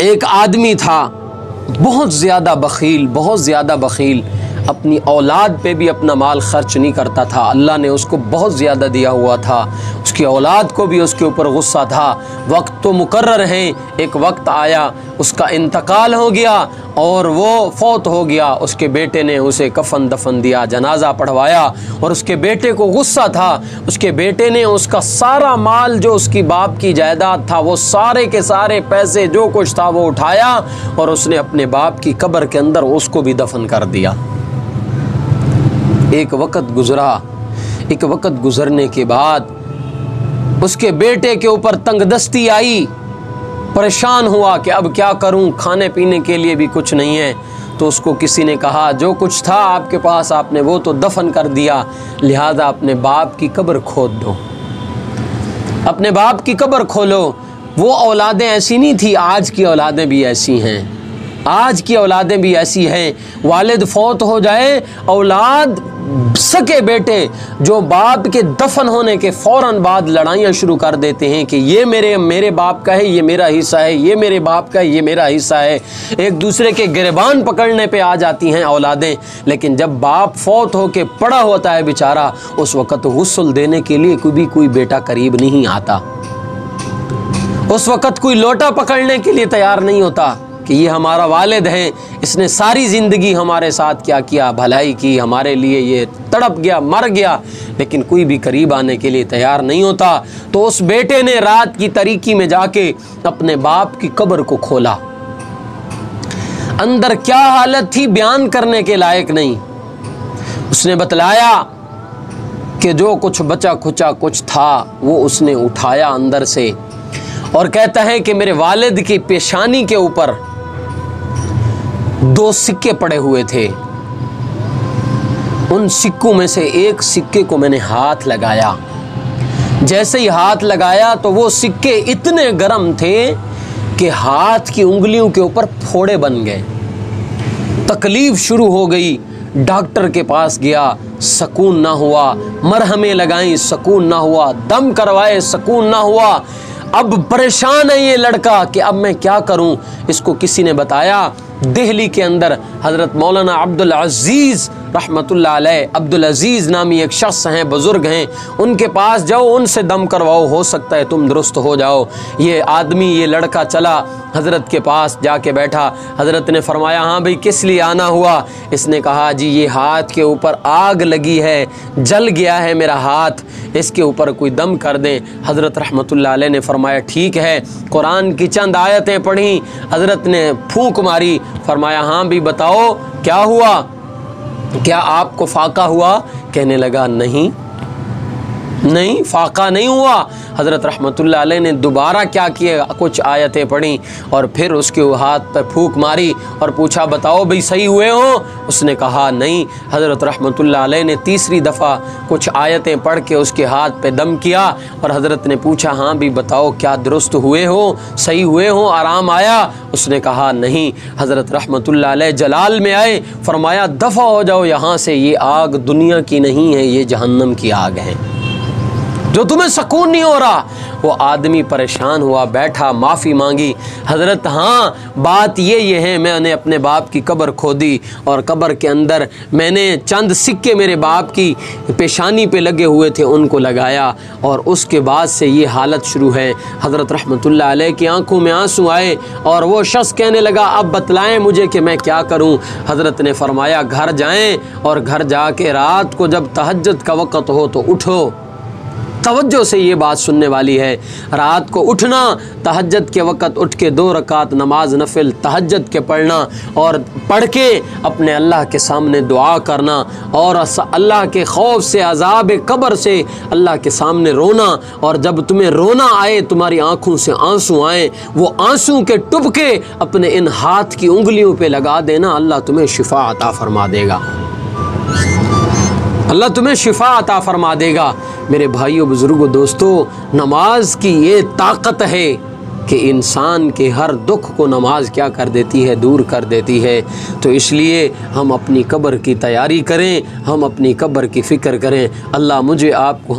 ایک آدمی تھا بہت زیادہ بخیل، اپنی اولاد پہ بھی اپنا مال خرچ نہیں کرتا تھا، اللہ نے اس کو بہت زیادہ دیا ہوا تھا، اس کی اولاد کو بھی اس کے اوپر غصہ تھا۔ وقت تو مقرر ہے، ایک وقت آیا اس کا انتقال ہو گیا اور وہ فوت ہو گیا۔ اس کے بیٹے نے اسے کفن دفن دیا، جنازہ پڑھوایا، اور اس کے بیٹے کو غصہ تھا۔ اس کے بیٹے نے اس کا سارا مال جو اس کی باپ کی جائیداد تھا، وہ سارے کے سارے پیسے جو کچھ تھا وہ اٹھایا اور اس نے اپنے باپ کی قبر کے اندر اس کو بھی دفن کر دیا۔ ایک وقت گزرنے کے بعد اس کے بیٹے کے اوپر تنگ دستی آئی، پریشان ہوا کہ اب کیا کروں، کھانے پینے کے لیے بھی کچھ نہیں ہے۔ تو اس کو کسی نے کہا جو کچھ تھا آپ کے پاس آپ نے وہ تو دفن کر دیا، لہذا اپنے باپ کی قبر کھود دو، اپنے باپ کی قبر کھولو۔ وہ اولادیں ایسی نہیں تھی، آج کی اولادیں بھی ایسی ہیں، والد فوت ہو جائے، اولاد سکے بیٹے جو باپ کے دفن ہونے کے فوراً بعد لڑائیاں شروع کر دیتے ہیں کہ یہ میرے باپ کا ہے، یہ میرا حصہ ہے، یہ میرے باپ کا ہے، یہ میرا حصہ ہے، ایک دوسرے کے گریبان پکڑنے پہ آ جاتی ہیں اولادیں۔ لیکن جب باپ فوت ہو کے پڑا ہوتا ہے بیچارہ، اس وقت غسل دینے کے لیے کوئی بیٹا قریب نہیں آتا، اس وقت کوئی لوٹا پکڑنے کے لیے تیار نہیں ہوتا کہ یہ ہمارا والد ہے، اس نے ساری زندگی ہمارے ساتھ کیا بھلائی کی، ہمارے لیے یہ تڑپ گیا، مر گیا، لیکن کوئی بھی قریب آنے کے لیے تیار نہیں ہوتا۔ تو اس بیٹے نے رات کی تاریکی میں جا کے اپنے باپ کی قبر کو کھولا، اندر کیا حالت تھی بیان کرنے کے لائق نہیں۔ اس نے بتلایا کہ جو کچھ بچا کھچا کچھ تھا وہ اس نے اٹھایا اندر سے، اور کہتا ہے کہ میرے والد کی پیشانی کے اوپر 2 سکے پڑے ہوئے تھے، ان سکوں میں سے ایک سکے کو میں نے ہاتھ لگایا، جیسے ہی ہاتھ لگایا تو وہ سکے اتنے گرم تھے کہ ہاتھ کی انگلیوں کے اوپر پھوڑے بن گئے، تکلیف شروع ہو گئی۔ ڈاکٹر کے پاس گیا، سکون نہ ہوا، مرہمیں لگائیں سکون نہ ہوا، دم کروائے سکون نہ ہوا۔ اب پریشان ہے یہ لڑکا کہ اب میں کیا کروں۔ اس کو کسی نے بتایا دہلی کے اندر حضرت مولانا عبدالعزیز رحمۃ اللہ علیہ، عبدالعزیز نامی ایک شخص ہیں، بزرگ ہیں، ان کے پاس جاؤ، ان سے دم کرواؤ، ہو سکتا ہے تم درست ہو جاؤ۔ یہ لڑکا چلا حضرت کے پاس، جا کے بیٹھا۔ حضرت نے فرمایا ہاں بھئی کس لیے آنا ہوا؟ اس نے کہا جی یہ ہاتھ کے اوپر آگ لگی ہے، جل گیا ہے میرا ہاتھ، اس کے اوپر کوئی دم کر دیں۔ حضرت رحمۃ اللہ علیہ نے فرمایا ٹھیک ہے، قرآن کی چند آیتیں پڑھیں، حضرت نے پھونک ماری، فرمایا ہاں بھی بتاؤ کیا ہوا، کیا آپ کو فاقہ ہوا؟ کہنے لگا نہیں فاقہ نہیں ہوا۔ حضرت رحمۃ اللہ علیہ نے دوبارہ کیا کیا، کچھ آیتیں پڑھیں اور پھر اس کے ہاتھ پر پھونک ماری اور پوچھا بتاؤ بھئی صحیح ہوئے ہو؟ اس نے کہا نہیں۔ حضرت رحمۃ اللہ علیہ نے تیسری دفعہ کچھ آیتیں پڑھ کے اس کے ہاتھ پہ دم کیا اور حضرت نے پوچھا ہاں بھی بتاؤ کیا درست ہوئے ہو، صحیح ہوئے ہو، آرام آیا؟ اس نے کہا نہیں۔ حضرت رحمۃ اللہ علیہ جلال میں آئے، فرمایا دفع ہو جاؤ یہاں سے، یہ آگ دنیا کی نہیں ہے، یہ جہنم کی آگ ہے، جو تمہیں سکون نہیں ہو رہا۔ وہ آدمی پریشان ہوا، بیٹھا، معافی مانگی، حضرت ہاں بات یہ ہے میں نے اپنے باپ کی قبر کھودی اور قبر کے اندر میں نے چند سکے میرے باپ کی پیشانی پہ لگے ہوئے تھے ان کو لگایا، اور اس کے بعد سے یہ حالت شروع ہے۔ حضرت رحمۃ اللہ علیہ کی آنکھوں میں آنسو آئے اور وہ شخص کہنے لگا اب بتلائیں مجھے کہ میں کیا کروں۔ حضرت نے فرمایا گھر جائیں اور گھر جا کے رات کو جب تہجد کا وقت ہو تو اٹھو۔ توجہ سے یہ بات سننے والی ہے، رات کو اٹھنا، تہجد کے وقت اٹھ کے 2 رکعت نماز نفل تہجد کے پڑھنا اور پڑھ کے اپنے اللہ کے سامنے دعا کرنا اور اللہ کے خوف سے، عذاب قبر سے اللہ کے سامنے رونا، اور جب تمہیں رونا آئے، تمہاری آنکھوں سے آنسو آئیں، وہ آنسو کے ٹپکے اپنے ان ہاتھ کی انگلیوں پہ لگا دینا، اللہ تمہیں شفا عطا فرما دے گا، اللہ تمہیں شفا عطا فرما دے گا۔ میرے بھائیوں، بزرگوں، دوستو، نماز کی یہ طاقت ہے کہ انسان کے ہر دکھ کو نماز کیا کر دیتی ہے، دور کر دیتی ہے۔ تو اس لیے ہم اپنی قبر کی تیاری کریں، ہم اپنی قبر کی فکر کریں۔ اللہ مجھے آپ کو